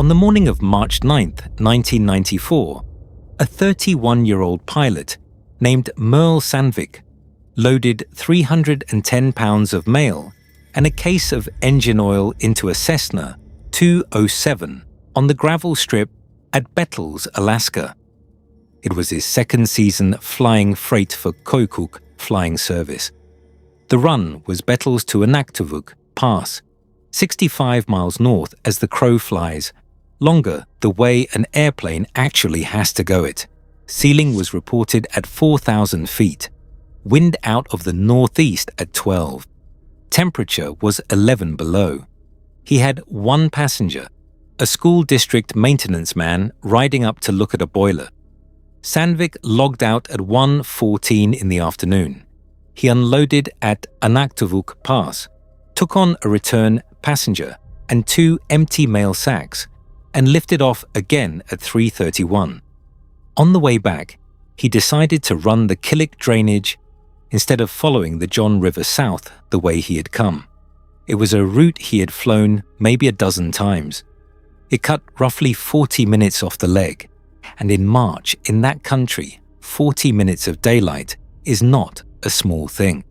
On the morning of March 9, 1994, a 31-year-old pilot named Merle Sandvik loaded 310 pounds of mail and a case of engine oil into a Cessna 207 on the gravel strip at Bettles, Alaska. It was his second season flying freight for Koikuk Flying Service. The run was Bettles to Anaktuvuk Pass, 65 miles north as the crow flies, longer the way an airplane actually has to go it. Ceiling was reported at 4,000 feet. Wind out of the northeast at 12. Temperature was 11 below. He had one passenger, a school district maintenance man riding up to look at a boiler. Sandvik logged out at 1:14 in the afternoon. He unloaded at Anaktuvuk Pass, took on a return passenger and 2 empty mail sacks, and lifted off again at 3:31. On the way back, he decided to run the Killick drainage instead of following the John River south the way he had come. It was a route he had flown maybe a dozen times. It cut roughly 40 minutes off the leg, and in March, in that country, 40 minutes of daylight is not a small thing.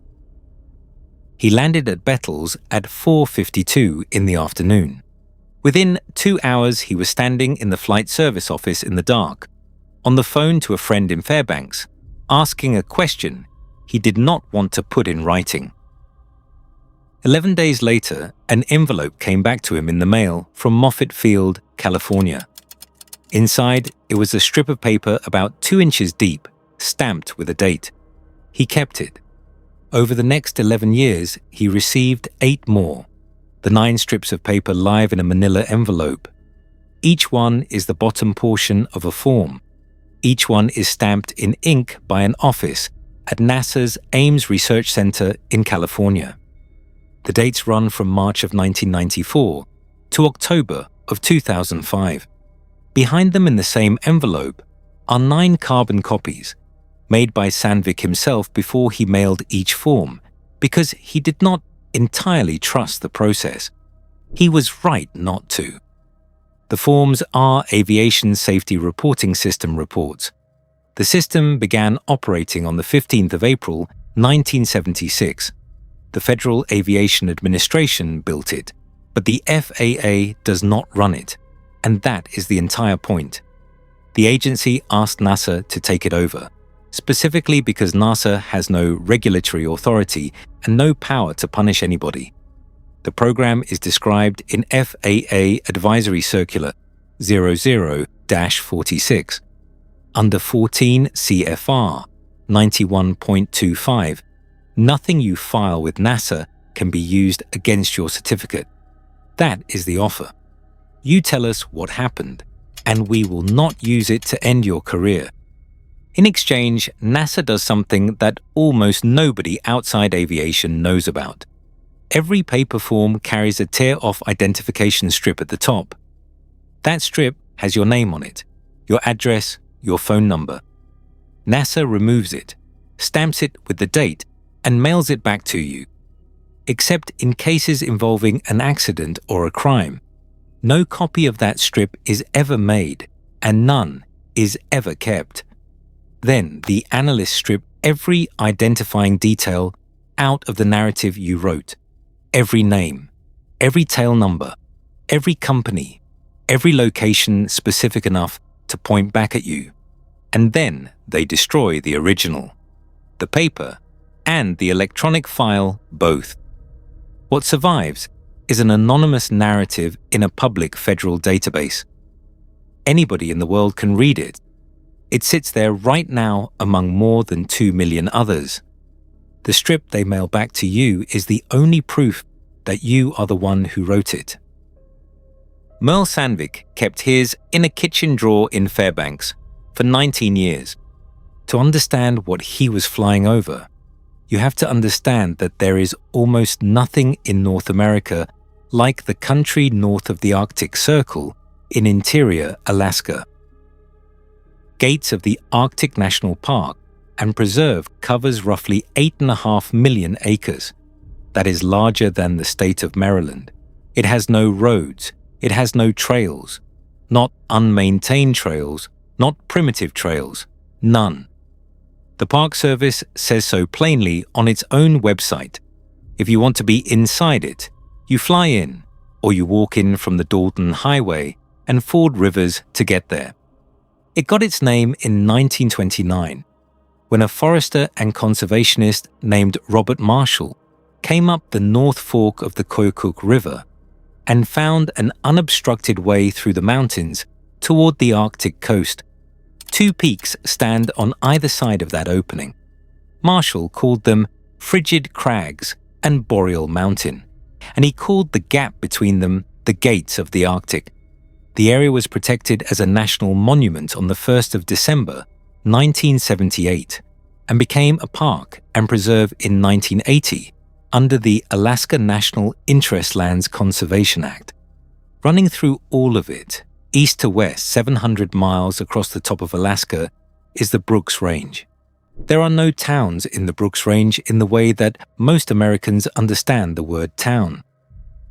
He landed at Bettles at 4:52 in the afternoon. Within 2 hours, he was standing in the flight service office in the dark, on the phone to a friend in Fairbanks, asking a question he did not want to put in writing. 11 days later, an envelope came back to him in the mail from Moffett Field, California. Inside, it was a strip of paper about 2 inches deep, stamped with a date. He kept it. Over the next 11 years, he received 8 more, the 9 strips of paper live in a manila envelope. Each one is the bottom portion of a form. Each one is stamped in ink by an office at NASA's Ames Research Center in California. The dates run from March of 1994 to October of 2005. Behind them in the same envelope are 9 carbon copies, made by Sandvik himself before he mailed each form, because he did not entirely trust the process. He was right not to. The forms are Aviation Safety Reporting System reports. The system began operating on the 15th of April, 1976. The Federal Aviation Administration built it, but the FAA does not run it, and that is the entire point. The agency asked NASA to take it over, specifically because NASA has no regulatory authority and no power to punish anybody. The program is described in FAA Advisory Circular 00-46. Under 14 CFR 91.25, nothing you file with NASA can be used against your certificate. That is the offer. You tell us what happened, and we will not use it to end your career. In exchange, NASA does something that almost nobody outside aviation knows about. Every paper form carries a tear-off identification strip at the top. That strip has your name on it, your address, your phone number. NASA removes it, stamps it with the date, and mails it back to you. Except in cases involving an accident or a crime, no copy of that strip is ever made, and none is ever kept. Then the analysts strip every identifying detail out of the narrative you wrote. Every name, every tail number, every company, every location specific enough to point back at you. And then they destroy the original, the paper, and the electronic file both. What survives is an anonymous narrative in a public federal database. Anybody in the world can read it. It sits there right now among more than 2 million others. The strip they mail back to you is the only proof that you are the one who wrote it. Merle Sandvik kept his in a kitchen drawer in Fairbanks for 19 years. To understand what he was flying over, you have to understand that there is almost nothing in North America like the country north of the Arctic Circle in interior Alaska. Gates of the Arctic National Park and Preserve covers roughly 8.5 million acres. That is larger than the state of Maryland. It has no roads, it has no trails, not unmaintained trails, not primitive trails, none. The Park Service says so plainly on its own website. If you want to be inside it, you fly in, or you walk in from the Dalton Highway and ford rivers to get there. It got its name in 1929, when a forester and conservationist named Robert Marshall came up the North Fork of the Koyukuk River and found an unobstructed way through the mountains toward the Arctic coast. Two peaks stand on either side of that opening. Marshall called them Frigid Crags and Boreal Mountain, and he called the gap between them the Gates of the Arctic. The area was protected as a national monument on the 1st of December, 1978, and became a park and preserve in 1980 under the Alaska National Interest Lands Conservation Act. Running through all of it, east to west 700 miles across the top of Alaska, is the Brooks Range. There are no towns in the Brooks Range in the way that most Americans understand the word town.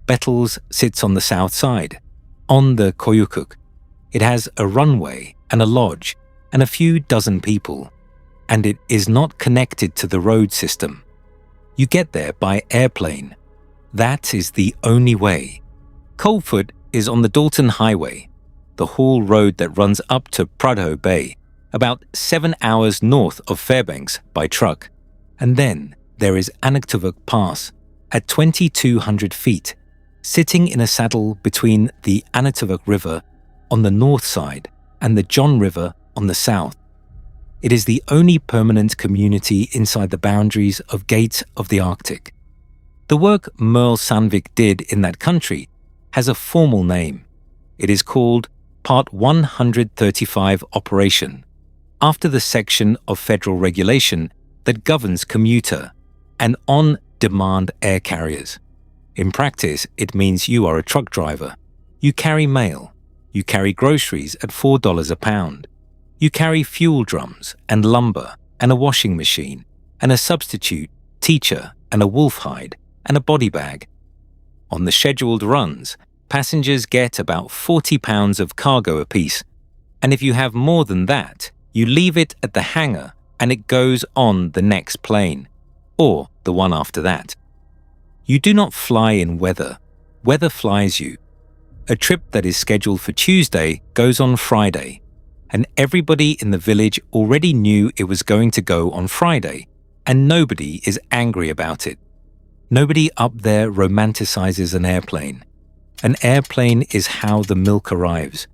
Bettles sits on the south side, on the Koyukuk. It has a runway and a lodge and a few dozen people, and it is not connected to the road system. You get there by airplane. That is the only way. Coldfoot is on the Dalton Highway, the haul road that runs up to Prudhoe Bay, about 7 hours north of Fairbanks by truck. And then there is Anaktuvuk Pass at 2,200 feet, sitting in a saddle between the Anaktuvuk River on the north side and the John River on the south. It is the only permanent community inside the boundaries of Gates of the Arctic. The work Merle Sandvik did in that country has a formal name. It is called Part 135 Operation, after the section of federal regulation that governs commuter and on-demand air carriers. In practice, it means you are a truck driver. You carry mail. You carry groceries at $4 a pound. You carry fuel drums and lumber and a washing machine and a substitute, teacher and a wolf hide and a body bag. On the scheduled runs, passengers get about 40 pounds of cargo apiece, and if you have more than that, you leave it at the hangar and it goes on the next plane, or the one after that. You do not fly in weather. Weather flies you. A trip that is scheduled for Tuesday goes on Friday, and everybody in the village already knew it was going to go on Friday, and nobody is angry about it. Nobody up there romanticizes an airplane. An airplane is how the milk arrives.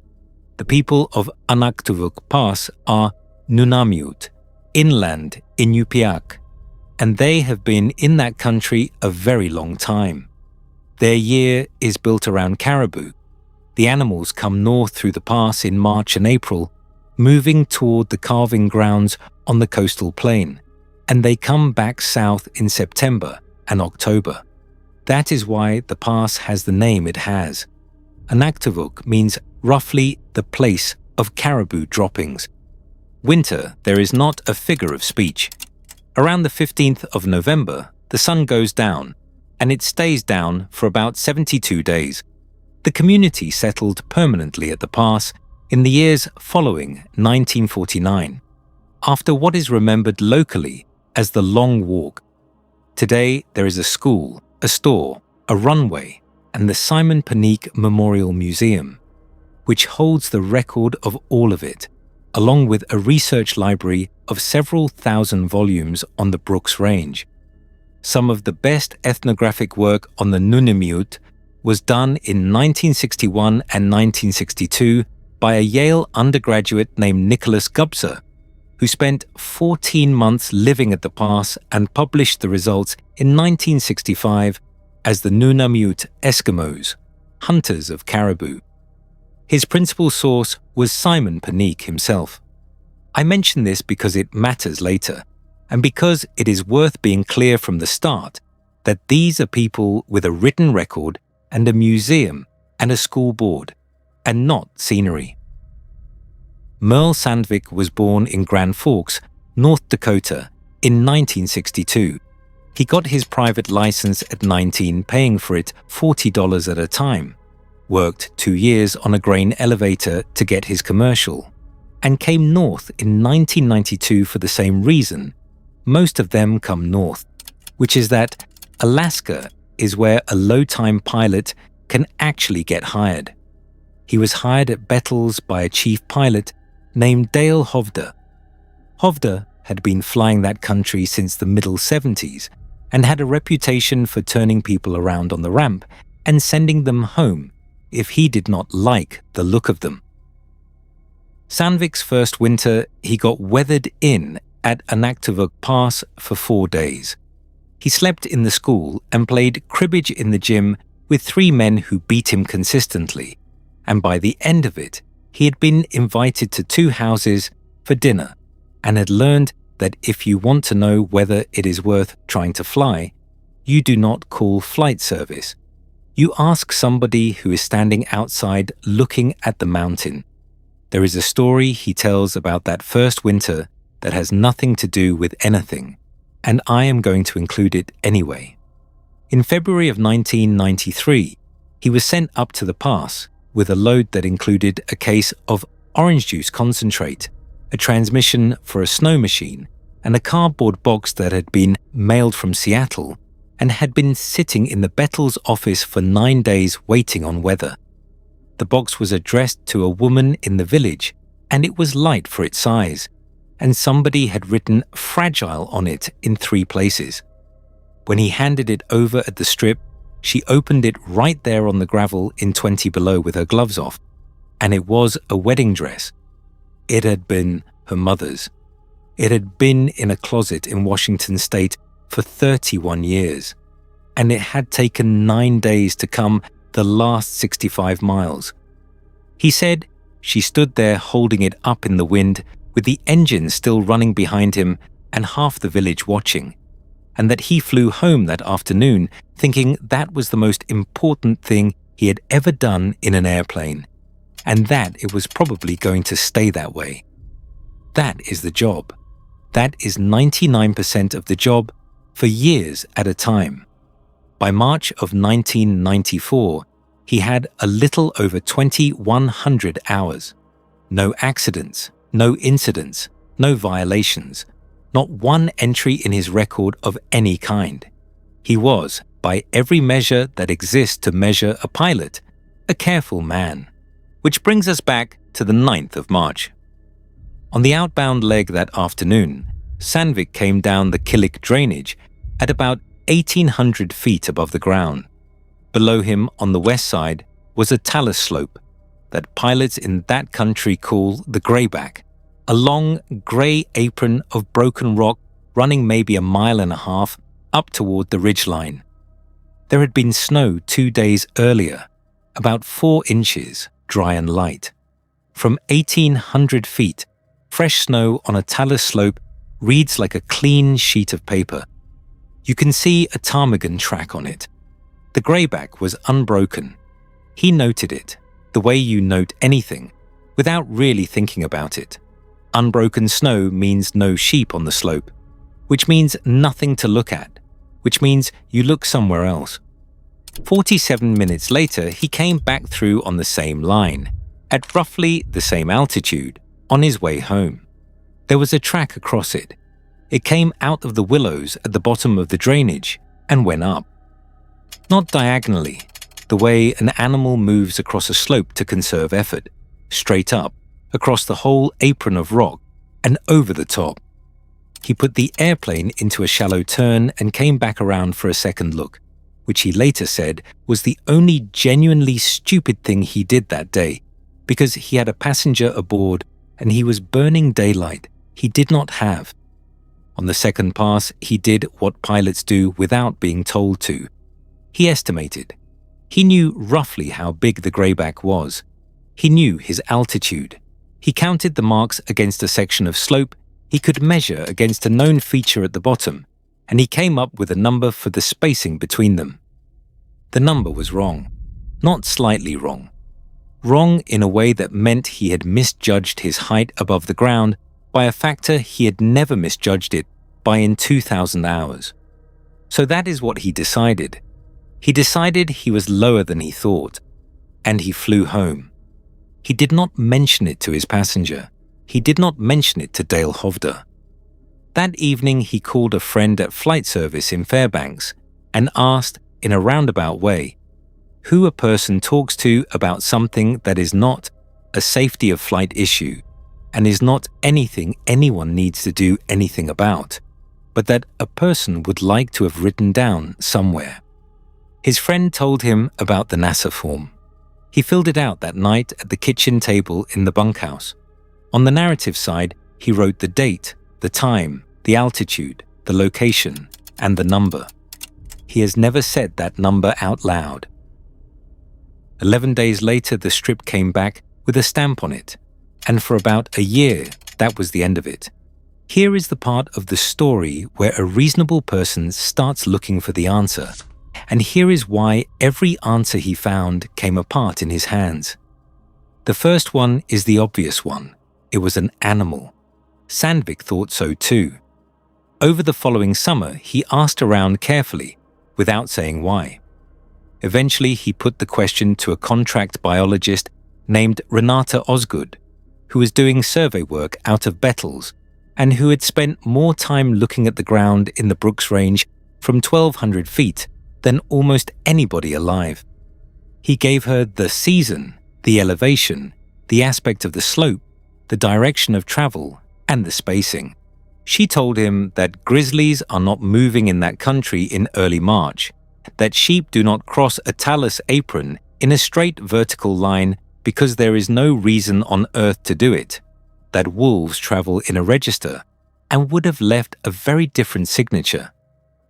The people of Anaktuvuk Pass are Nunamiut, inland Inupiaq, and they have been in that country a very long time. Their year is built around caribou. The animals come north through the pass in March and April, moving toward the calving grounds on the coastal plain, and they come back south in September and October. That is why the pass has the name it has. Anaktuvuk means roughly the place of caribou droppings. Winter, there is not a figure of speech. Around the 15th of November, the sun goes down, and it stays down for about 72 days. The community settled permanently at the pass in the years following 1949, after what is remembered locally as the Long Walk. Today, there is a school, a store, a runway, and the Simon Panique Memorial Museum, which holds the record of all of it, along with a research library of several thousand volumes on the Brooks Range. Some of the best ethnographic work on the Nunamiut was done in 1961 and 1962 by a Yale undergraduate named Nicholas Gubser, who spent 14 months living at the pass and published the results in 1965 as the Nunamiut Eskimos, hunters of caribou. His principal source was Simon Panique himself. I mention this because it matters later, and because it is worth being clear from the start that these are people with a written record and a museum and a school board, and not scenery. Merle Sandvik was born in Grand Forks, North Dakota, in 1962. He got his private license at 19, paying for it $40 at a time. worked 2 years on a grain elevator to get his commercial, and came north in 1992 for the same reason. Most of them come north, which is that Alaska is where a low-time pilot can actually get hired. He was hired at Bettles by a chief pilot named Dale Hovder. Hovder had been flying that country since the middle 70s and had a reputation for turning people around on the ramp and sending them home if he did not like the look of them. Sandvik's first winter, he got weathered in at Anaktuvuk Pass for 4 days. He slept in the school and played cribbage in the gym with 3 men who beat him consistently, and by the end of it, he had been invited to 2 houses for dinner and had learned that if you want to know whether it is worth trying to fly, you do not call flight service. You ask somebody who is standing outside looking at the mountain. There is a story he tells about that first winter that has nothing to do with anything, and I am going to include it anyway. In February of 1993, he was sent up to the pass with a load that included a case of orange juice concentrate, a transmission for a snow machine, and a cardboard box that had been mailed from Seattle and had been sitting in the Bettles office for 9 days waiting on weather. The box was addressed to a woman in the village, and it was light for its size, and somebody had written "fragile" on it in 3 places. When he handed it over at the strip, she opened it right there on the gravel in 20 below with her gloves off, and it was a wedding dress. It had been her mother's. It had been in a closet in Washington state for 31 years, and it had taken 9 days to come the last 65 miles. He said she stood there holding it up in the wind with the engine still running behind him and half the village watching, and that he flew home that afternoon thinking that was the most important thing he had ever done in an airplane, and that it was probably going to stay that way. That is the job. That is 99% of the job for years at a time. By March of 1994, he had a little over 2,100 hours. No accidents, no incidents, no violations, not one entry in his record of any kind. He was, by every measure that exists to measure a pilot, a careful man. Which brings us back to the 9th of March. On the outbound leg that afternoon, Sandvik came down the Killick drainage at about 1,800 feet above the ground. Below him on the west side was a talus slope that pilots in that country call the greyback, a long grey apron of broken rock running maybe 1.5 miles up toward the ridgeline. There had been snow 2 days earlier, about 4 inches, dry and light. From 1,800 feet, fresh snow on a talus slope reads like a clean sheet of paper. You can see a ptarmigan track on it. The greyback was unbroken. He noted it, the way you note anything, without really thinking about it. Unbroken snow means no sheep on the slope, which means nothing to look at, which means you look somewhere else. 47 minutes later, he came back through on the same line, at roughly the same altitude, on his way home. There was a track across it. It came out of the willows at the bottom of the drainage and went up. Not diagonally, the way an animal moves across a slope to conserve effort, straight up, across the whole apron of rock, and over the top. He put the airplane into a shallow turn and came back around for a second look, which he later said was the only genuinely stupid thing he did that day, because he had a passenger aboard and he was burning daylight he did not have. On the second pass, he did what pilots do without being told to. He estimated. He knew roughly how big the greyback was. He knew his altitude. He counted the marks against a section of slope he could measure against a known feature at the bottom, and he came up with a number for the spacing between them. The number was wrong. Not slightly wrong. Wrong in a way that meant he had misjudged his height above the ground by a factor he had never misjudged it by in 2,000 hours. So that is what he decided. He decided he was lower than he thought. and he flew home. He did not mention it to his passenger. He did not mention it to Dale Hovder. That evening, he called a friend at flight service in Fairbanks and asked, in a roundabout way, who a person talks to about something that is not a safety of flight issue and is not anything anyone needs to do anything about, but that a person would like to have written down somewhere. His friend told him about the NASA form. He filled it out that night at the kitchen table in the bunkhouse. On the narrative side, he wrote the date, the time, the altitude, the location, and the number. He has never said that number out loud. 11 days later, the strip came back with a stamp on it, and for about a year, that was the end of it. Here is the part of the story where a reasonable person starts looking for the answer, and here is why every answer he found came apart in his hands. The first one is the obvious one. It was an animal. Sandvik thought so too. Over the following summer, he asked around carefully, without saying why. Eventually, he put the question to a contract biologist named Renata Osgood, who was doing survey work out of Bettles and who had spent more time looking at the ground in the Brooks Range from 1,200 feet than almost anybody alive. He gave her the season, the elevation, the aspect of the slope, the direction of travel, and the spacing. She told him that grizzlies are not moving in that country in early March, that sheep do not cross a talus apron in a straight vertical line because there is no reason on Earth to do it, that wolves travel in a register and would have left a very different signature,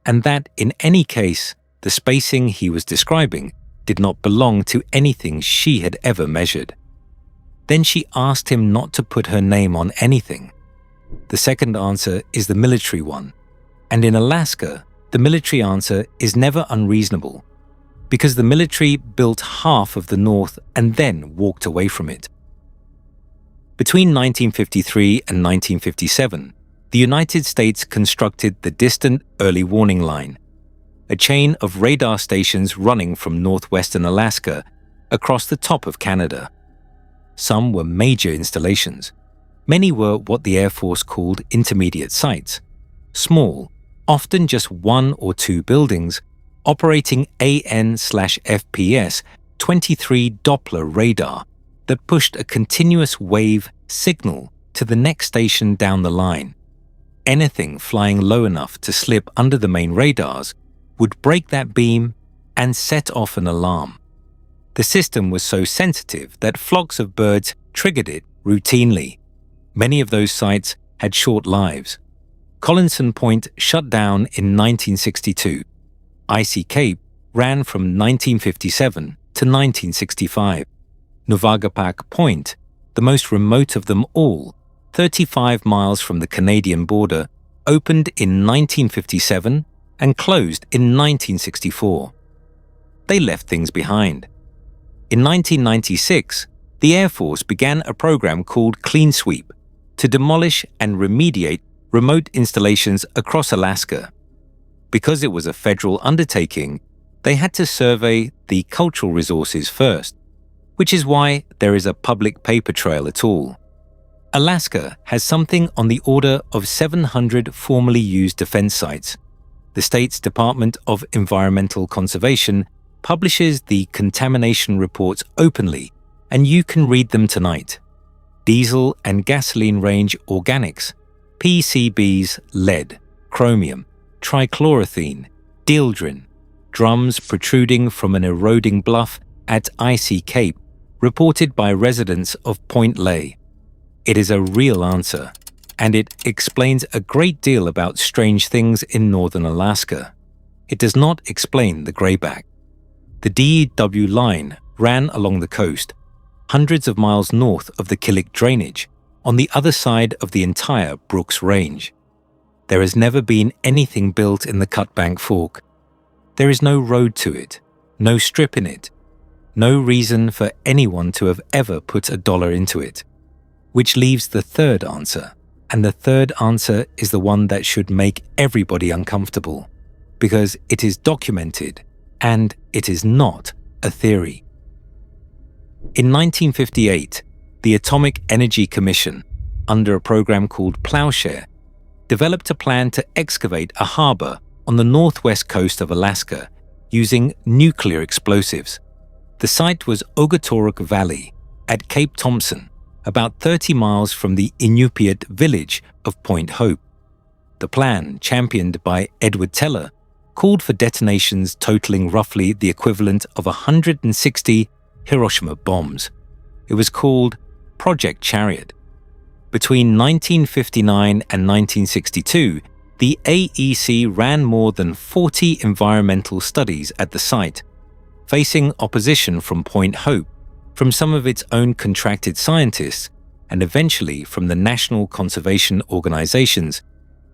and that in any case, the spacing he was describing did not belong to anything she had ever measured. Then she asked him not to put her name on anything. The second answer is the military one, and in Alaska, the military answer is never unreasonable, because the military built half of the North and then walked away from it. Between 1953 and 1957, the United States constructed the Distant Early Warning Line, a chain of radar stations running from northwestern Alaska across the top of Canada. Some were major installations. Many were what the Air Force called intermediate sites, small, often just 1 or 2 buildings, operating AN/FPS-23 Doppler radar that pushed a continuous wave signal to the next station down the line. Anything flying low enough to slip under the main radars would break that beam and set off an alarm. The system was so sensitive that flocks of birds triggered it routinely. Many of those sites had short lives. Collinson Point shut down in 1962. Icy Cape ran from 1957 to 1965. Nuvagapak Point, the most remote of them all, 35 miles from the Canadian border, opened in 1957 and closed in 1964. They left things behind. In 1996, the Air Force began a program called Clean Sweep to demolish and remediate remote installations across Alaska. Because it was a federal undertaking, they had to survey the cultural resources first, which is why there is a public paper trail at all. Alaska has something on the order of 700 formerly used defense sites. The state's Department of Environmental Conservation publishes the contamination reports openly, and you can read them tonight. Diesel and gasoline range organics, PCBs, lead, chromium, trichloroethene, dieldrin, drums protruding from an eroding bluff at Icy Cape, reported by residents of Point Lay. It is a real answer, and it explains a great deal about strange things in northern Alaska. It does not explain the grayback. The DEW line ran along the coast, hundreds of miles north of the Killick Drainage, on the other side of the entire Brooks Range. There has never been anything built in the Cutbank Fork. There is no road to it, no strip in it, no reason for anyone to have ever put $1 into it. Which leaves the third answer, and the third answer is the one that should make everybody uncomfortable, because it is documented, and it is not a theory. In 1958, the Atomic Energy Commission, under a program called Plowshare, developed a plan to excavate a harbor on the northwest coast of Alaska using nuclear explosives. The site was Ogotoruk Valley at Cape Thompson, about 30 miles from the Inupiat village of Point Hope. The plan, championed by Edward Teller, called for detonations totaling roughly the equivalent of 160 Hiroshima bombs. It was called Project Chariot. Between 1959 and 1962, the AEC ran more than 40 environmental studies at the site. Facing opposition from Point Hope, from some of its own contracted scientists, and eventually from the national conservation organizations,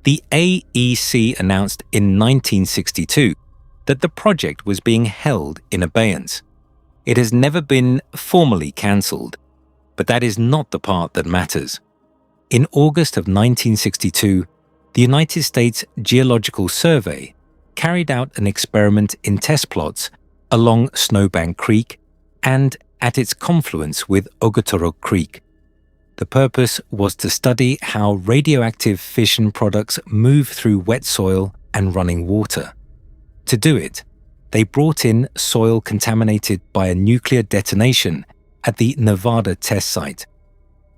the AEC announced in 1962 that the project was being held in abeyance. It has never been formally cancelled, but that is not the part that matters. In August of 1962, the United States Geological Survey carried out an experiment in test plots along Snowbank Creek and at its confluence with Ogotoruk Creek. The purpose was to study how radioactive fission products move through wet soil and running water. To do it, they brought in soil contaminated by a nuclear detonation at the Nevada test site.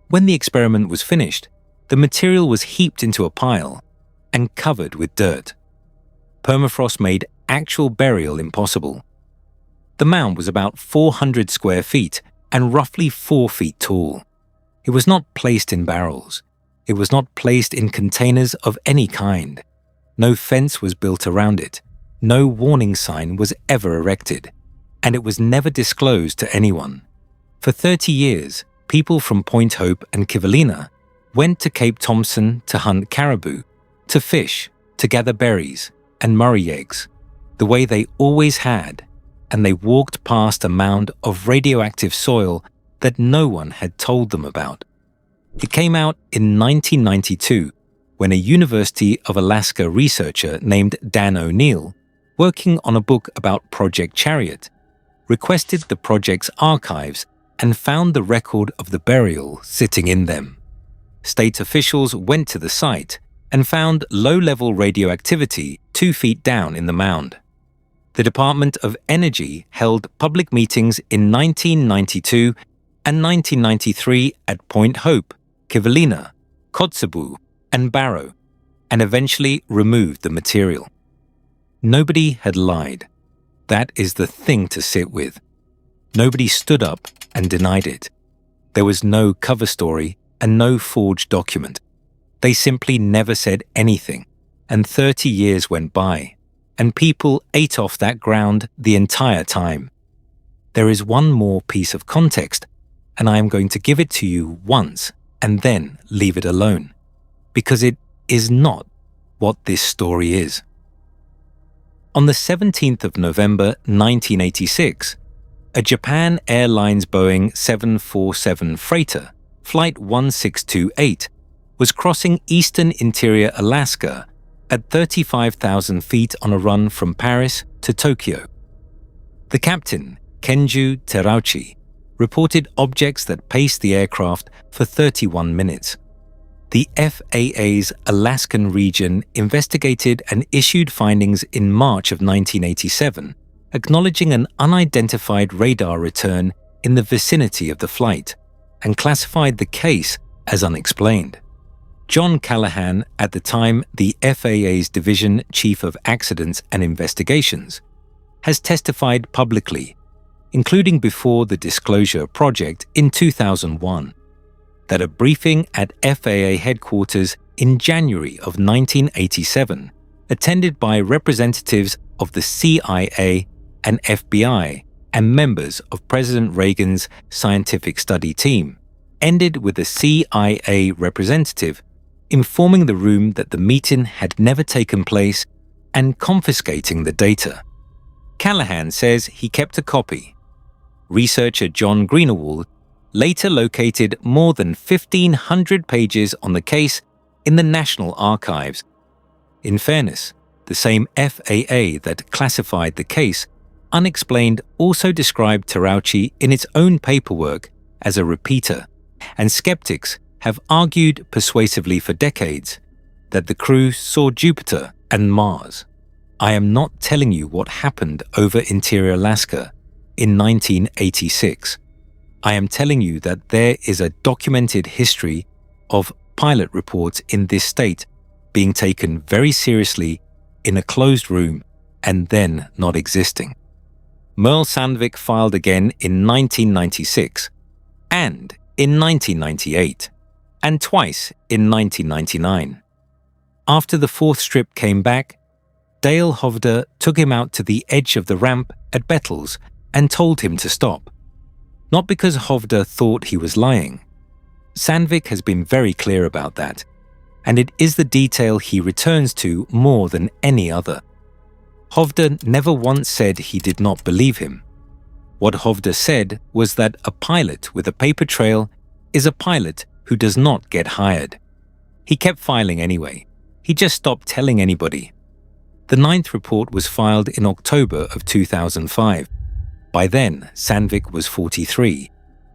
When the experiment was finished, the material was heaped into a pile and covered with dirt. Permafrost made actual burial impossible. The mound was about 400 square feet and roughly 4 feet tall. It was not placed in barrels. It was not placed in containers of any kind. No fence was built around it. No warning sign was ever erected. And it was never disclosed to anyone. For 30 years, people from Point Hope and Kivalina went to Cape Thompson to hunt caribou, to fish, to gather berries and murray eggs, the way they always had, and they walked past a mound of radioactive soil that no one had told them about. It came out in 1992 when a University of Alaska researcher named Dan O'Neill, working on a book about Project Chariot, requested the project's archives and found the record of the burial sitting in them. State officials went to the site and found low-level radioactivity 2 feet down in the mound. The Department of Energy held public meetings in 1992 and 1993 at Point Hope, Kivalina, Kotzebue, and Barrow, and eventually removed the material. Nobody had lied. That is the thing to sit with. Nobody stood up and denied it. There was no cover story and no forged document. They simply never said anything, and 30 years went by, and people ate off that ground the entire time. There is one more piece of context, and I am going to give it to you once and then leave it alone, because it is not what this story is. On the 17th of November 1986, a Japan Airlines Boeing 747 freighter, Flight 1628, was crossing eastern interior Alaska at 35,000 feet on a run from Paris to Tokyo. The captain, Kenju Terauchi, reported objects that paced the aircraft for 31 minutes. The FAA's Alaskan region investigated and issued findings in March of 1987, acknowledging an unidentified radar return in the vicinity of the flight, and classified the case as unexplained. John Callahan, at the time the FAA's Division Chief of Accidents and Investigations, has testified publicly, including before the Disclosure Project in 2001, that a briefing at FAA headquarters in January of 1987, attended by representatives of the CIA and FBI and members of President Reagan's scientific study team, ended with a CIA representative informing the room that the meeting had never taken place and confiscating the data. Callahan says he kept a copy. Researcher John Greenawald later located more than 1,500 pages on the case in the National Archives. In fairness, the same FAA that classified the case Unexplained also described Tarauchi in its own paperwork as a repeater, and skeptics have argued persuasively for decades that the crew saw Jupiter and Mars. I am not telling you what happened over interior Alaska in 1986. I am telling you that there is a documented history of pilot reports in this state being taken very seriously in a closed room and then not existing. Merle Sandvik filed again in 1996 and in 1998 and twice in 1999. After the fourth strip came back, Dale Hovde took him out to the edge of the ramp at Bettles and told him to stop. Not because Hovde thought he was lying. Sandvik has been very clear about that, and it is the detail he returns to more than any other. Hovde never once said he did not believe him. What Hovde said was that a pilot with a paper trail is a pilot who does not get hired. He kept filing anyway. He just stopped telling anybody. The ninth report was filed in October of 2005. By then, Sandvik was 43,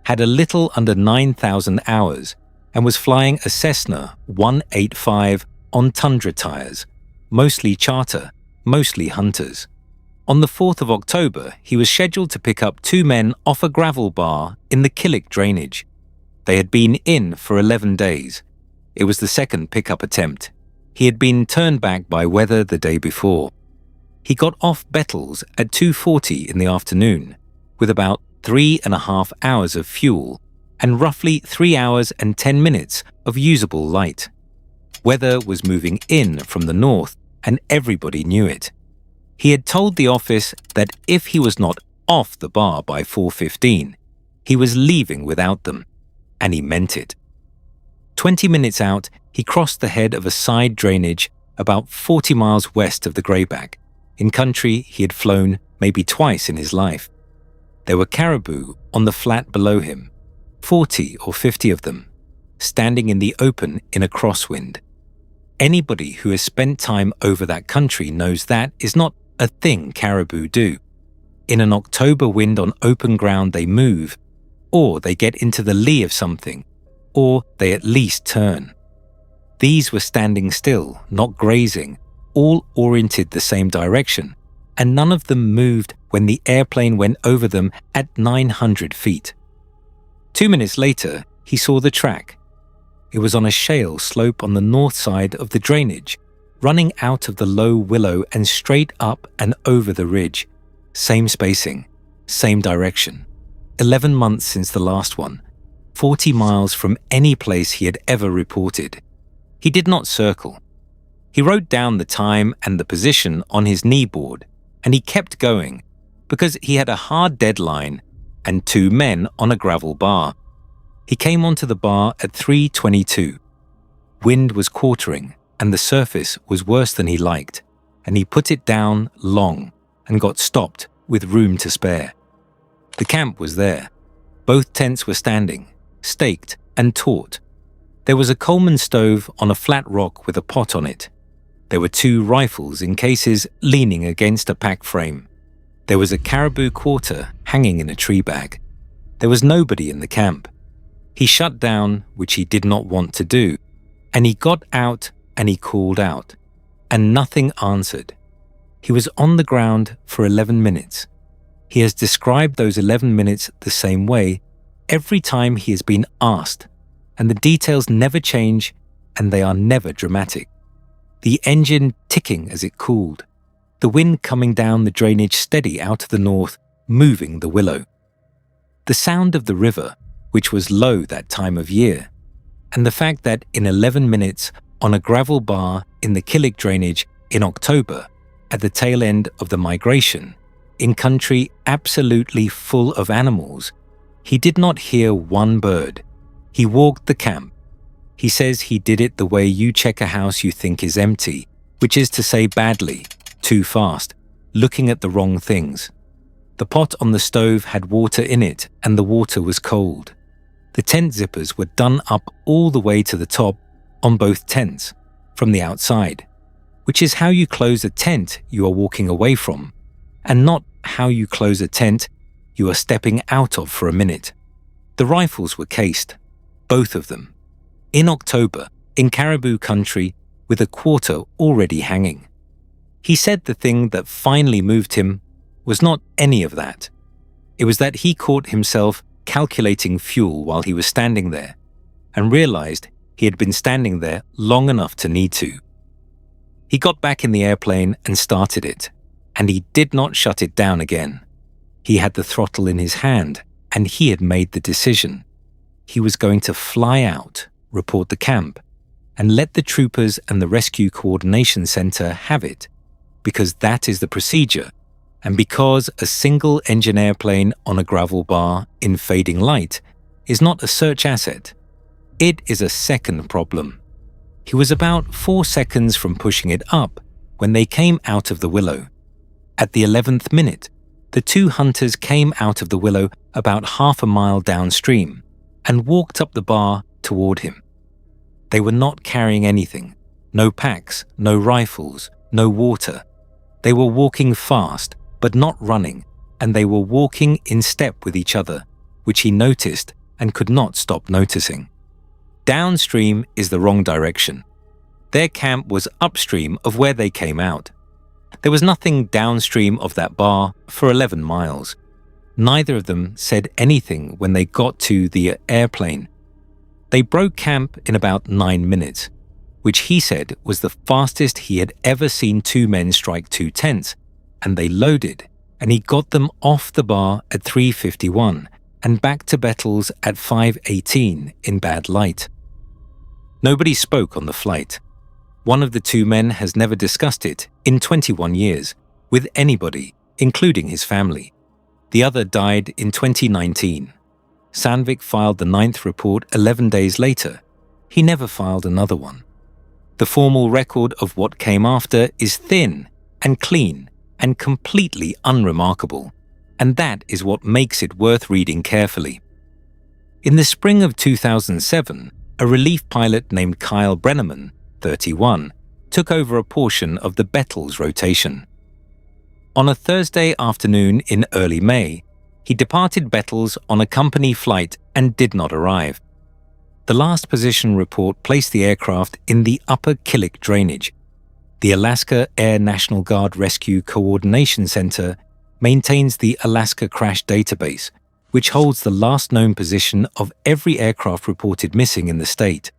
had a little under 9,000 hours, and was flying a Cessna 185 on tundra tires, mostly charter, mostly hunters. On the 4th of October, he was scheduled to pick up 2 men off a gravel bar in the Killick drainage. They had been in for 11 days. It was the second pickup attempt. He had been turned back by weather the day before. He got off Bettles at 2:40 in the afternoon, with about 3.5 hours of fuel and roughly 3 hours and 10 minutes of usable light. Weather was moving in from the north, and everybody knew it. He had told the office that if he was not off the bar by 4:15, he was leaving without them, and he meant it. 20 minutes out, he crossed the head of a side drainage about 40 miles west of the Greyback, in country he had flown maybe twice in his life. There were caribou on the flat below him, 40 or 50 of them, standing in the open in a crosswind. Anybody who has spent time over that country knows that is not a thing caribou do. In an October wind on open ground they move, or they get into the lee of something, or they at least turn. These were standing still, not grazing, all oriented the same direction, and none of them moved when the airplane went over them at 900 feet. 2 minutes later, he saw the track. It was on a shale slope on the north side of the drainage, running out of the low willow and straight up and over the ridge. Same spacing, same direction. 11 months since the last one, 40 miles from any place he had ever reported. He did not circle. He wrote down the time and the position on his knee board, and he kept going because he had a hard deadline and 2 men on a gravel bar. He came onto the bar at 3:22. Wind was quartering, and the surface was worse than he liked, and he put it down long and got stopped with room to spare. The camp was there. Both tents were standing, staked and taut. There was a Coleman stove on a flat rock with a pot on it. There were 2 rifles in cases leaning against a pack frame. There was a caribou quarter hanging in a tree bag. There was nobody in the camp. He shut down, which he did not want to do, and he got out and he called out, and nothing answered. He was on the ground for 11 minutes. He has described those 11 minutes the same way every time he has been asked, and the details never change and they are never dramatic. The engine ticking as it cooled, the wind coming down the drainage steady out of the north, moving the willow. The sound of the river, which was low that time of year, and the fact that in 11 minutes on a gravel bar in the Killick drainage in October, at the tail end of the migration, in country absolutely full of animals, he did not hear one bird. He walked the camp. He says he did it the way you check a house you think is empty, which is to say badly, too fast, looking at the wrong things. The pot on the stove had water in it, and the water was cold. The tent zippers were done up all the way to the top on both tents, from the outside, which is how you close a tent you are walking away from, and not how you close a tent you are stepping out of for a minute. The rifles were cased, both of them, in October, in caribou country, with a quarter already hanging. He said the thing that finally moved him was not any of that. It was that he caught himself calculating fuel while he was standing there, and realized he had been standing there long enough to need to. He got back in the airplane and started it, and he did not shut it down again. He had the throttle in his hand, and he had made the decision. He was going to fly out, report the camp, and let the troopers and the Rescue Coordination Center have it, because that is the procedure, and because a single-engine airplane on a gravel bar in fading light is not a search asset. It is a second problem. He was about 4 seconds from pushing it up when they came out of the willow. At the 11th minute, the two hunters came out of the willow about half a mile downstream and walked up the bar toward him. They were not carrying anything, no packs, no rifles, no water. They were walking fast, but not running, and they were walking in step with each other, which he noticed and could not stop noticing. Downstream is the wrong direction. Their camp was upstream of where they came out. There was nothing downstream of that bar for 11 miles. Neither of them said anything when they got to the airplane. They broke camp in about 9 minutes, which he said was the fastest he had ever seen two men strike two tents, and they loaded, and he got them off the bar at 3:51 and back to Bettles at 5:18 in bad light. Nobody spoke on the flight. One of the two men has never discussed it in 21 years with anybody, including his family. The other died in 2019. Sandvik filed the 9th report 11 days later. He never filed another one. The formal record of what came after is thin and clean and completely unremarkable, and that is what makes it worth reading carefully. In the spring of 2007, a relief pilot named Kyle Brenneman, 31, took over a portion of the Bettles rotation. On a Thursday afternoon in early May, he departed Bettles on a company flight and did not arrive. The last position report placed the aircraft in the upper Killick drainage. The Alaska Air National Guard Rescue Coordination Center maintains the Alaska Crash Database, which holds the last known position of every aircraft reported missing in the state.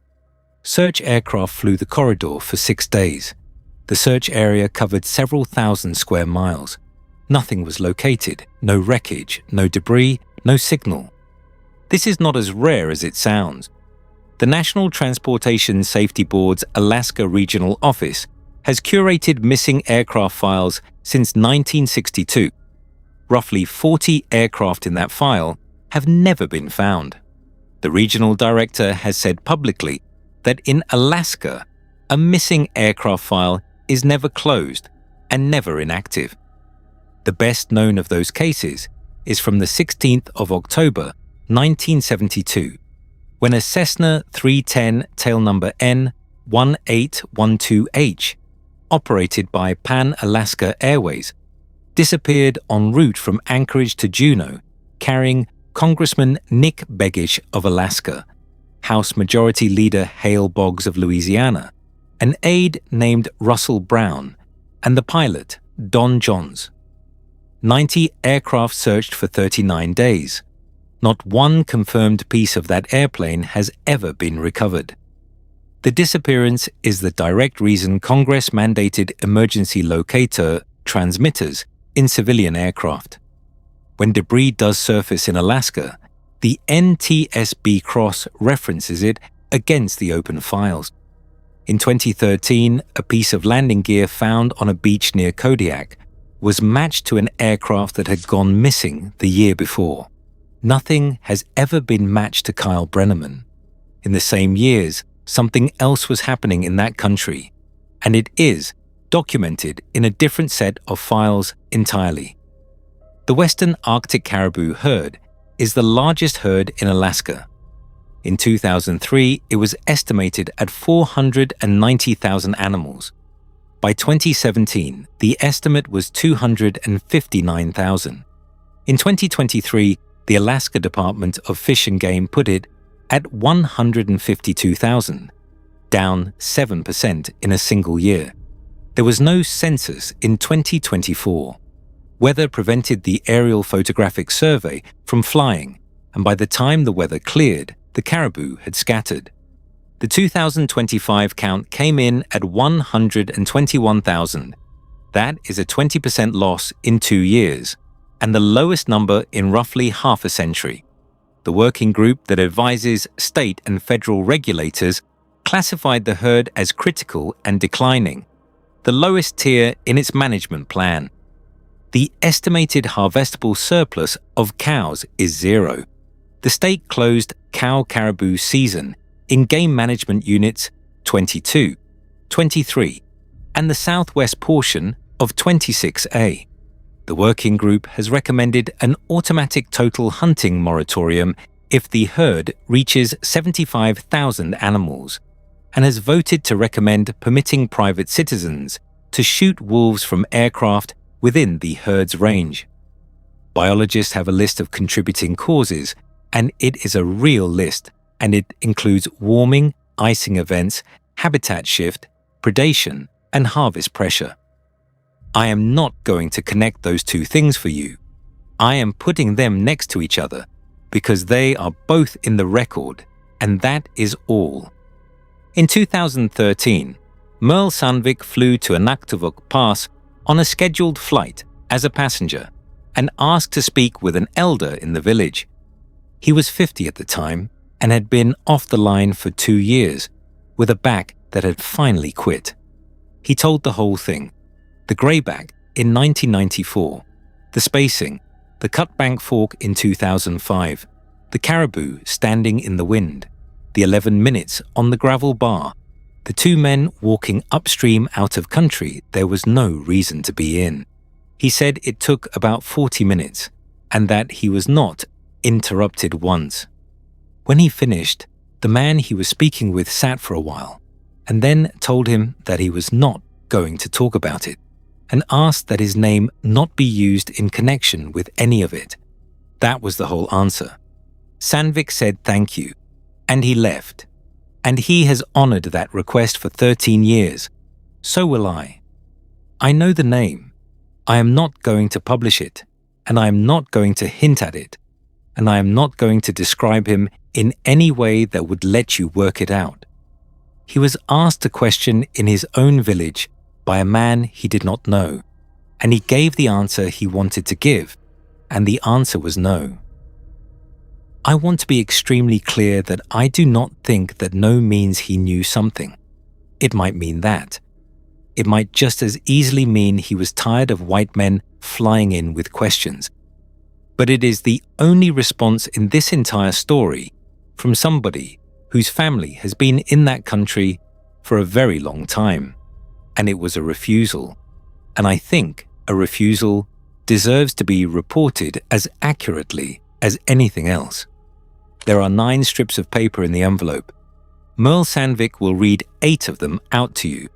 Search aircraft flew the corridor for 6 days. The search area covered several thousand square miles. Nothing was located, no wreckage, no debris, no signal. This is not as rare as it sounds. The National Transportation Safety Board's Alaska Regional Office has curated missing aircraft files since 1962. Roughly 40 aircraft in that file have never been found. The regional director has said publicly that in Alaska, a missing aircraft file is never closed and never inactive. The best known of those cases is from the 16th of October, 1972, when a Cessna 310 tail number N1812H, operated by Pan Alaska Airways, disappeared en route from Anchorage to Juneau, carrying Congressman Nick Begich of Alaska, House Majority Leader Hale Boggs of Louisiana, an aide named Russell Brown, and the pilot, Don Johns. 90 aircraft searched for 39 days. Not one confirmed piece of that airplane has ever been recovered. The disappearance is the direct reason Congress mandated emergency locator transmitters in civilian aircraft. When debris does surface in Alaska, the NTSB cross references it against the open files. In 2013, a piece of landing gear found on a beach near Kodiak was matched to an aircraft that had gone missing the year before. Nothing has ever been matched to Kyle Brenneman. In the same years, something else was happening in that country, and it is documented in a different set of files entirely. The Western Arctic Caribou Herd is the largest herd in Alaska. In 2003, it was estimated at 490,000 animals. By 2017, the estimate was 259,000. In 2023, the Alaska Department of Fish and Game put it at 152,000, down 7% in a single year. There was no census in 2024. Weather prevented the aerial photographic survey from flying, and by the time the weather cleared, the caribou had scattered. The 2025 count came in at 121,000. That is a 20% loss in 2 years, and the lowest number in roughly half a century. The working group that advises state and federal regulators classified the herd as critical and declining, the lowest tier in its management plan. The estimated harvestable surplus of cows is 0. The state closed cow caribou season in Game Management Units 22, 23, and the southwest portion of 26A. The working group has recommended an automatic total hunting moratorium if the herd reaches 75,000 animals, and has voted to recommend permitting private citizens to shoot wolves from aircraft within the herd's range. Biologists have a list of contributing causes, and it is a real list, and it includes warming, icing events, habitat shift, predation, and harvest pressure. I am not going to connect those two things for you. I am putting them next to each other because they are both in the record, and that is all. In 2013, Merle Sandvik flew to Anaktuvuk Pass on a scheduled flight as a passenger and asked to speak with an elder in the village. He was 50 at the time and had been off the line for 2 years with a back that had finally quit. He told the whole thing: the greyback in 1994, the spacing, the cutbank fork in 2005, the caribou standing in the wind, the 11 minutes on the gravel bar, the 2 men walking upstream out of country there was no reason to be in. He said it took about 40 minutes and that he was not interrupted once. When he finished, the man he was speaking with sat for a while and then told him that he was not going to talk about it and asked that his name not be used in connection with any of it. That was the whole answer. Sandvik said thank you, and he left. And he has honored that request for 13 years. So will I. I know the name. I am not going to publish it, and I am not going to hint at it, and I am not going to describe him in any way that would let you work it out. He was asked a question in his own village by a man he did not know, and he gave the answer he wanted to give, and the answer was no. I want to be extremely clear that I do not think that no means he knew something. It might mean that. It might just as easily mean he was tired of white men flying in with questions. But it is the only response in this entire story from somebody whose family has been in that country for a very long time. And it was a refusal. And I think a refusal deserves to be reported as accurately as anything else. There are 9 strips of paper in the envelope. Merle Sandvik will read 8 of them out to you.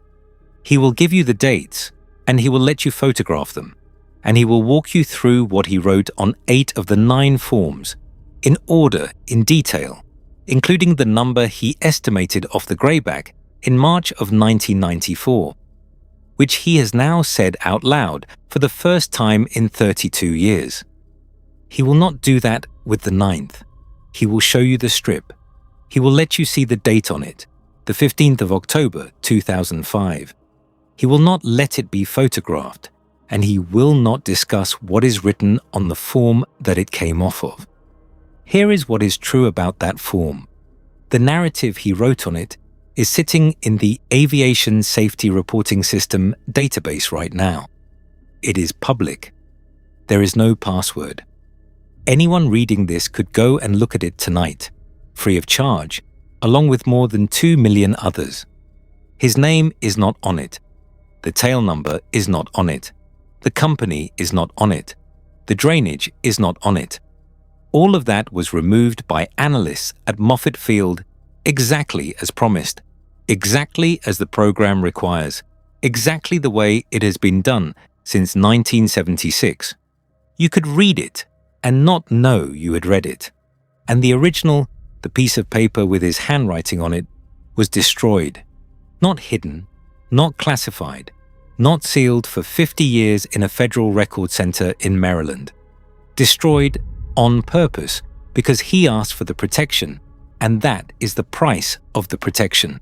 He will give you the dates, and he will let you photograph them, and he will walk you through what he wrote on 8 of the 9 forms, in order, in detail, including the number he estimated off the greyback in March of 1994, which he has now said out loud for the first time in 32 years. He will not do that with the 9th. He will show you the strip. He will let you see the date on it, the 15th of October, 2005. He will not let it be photographed, and he will not discuss what is written on the form that it came off of. Here is what is true about that form. The narrative he wrote on it is sitting in the Aviation Safety Reporting System database right now. It is public. There is no password. Anyone reading this could go and look at it tonight, free of charge, along with more than 2 million others. His name is not on it. The tail number is not on it. The company is not on it. The drainage is not on it. All of that was removed by analysts at Moffett Field exactly as promised, exactly as the program requires, exactly the way it has been done since 1976. You could read it and not know you had read it. And the original, the piece of paper with his handwriting on it, was destroyed. Not hidden, not classified, not sealed for 50 years in a federal record center in Maryland. Destroyed on purpose because he asked for the protection, and that is the price of the protection.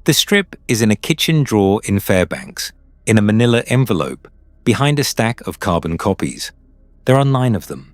The strip is in a kitchen drawer in Fairbanks, in a manila envelope, behind a stack of carbon copies. There are 9 of them.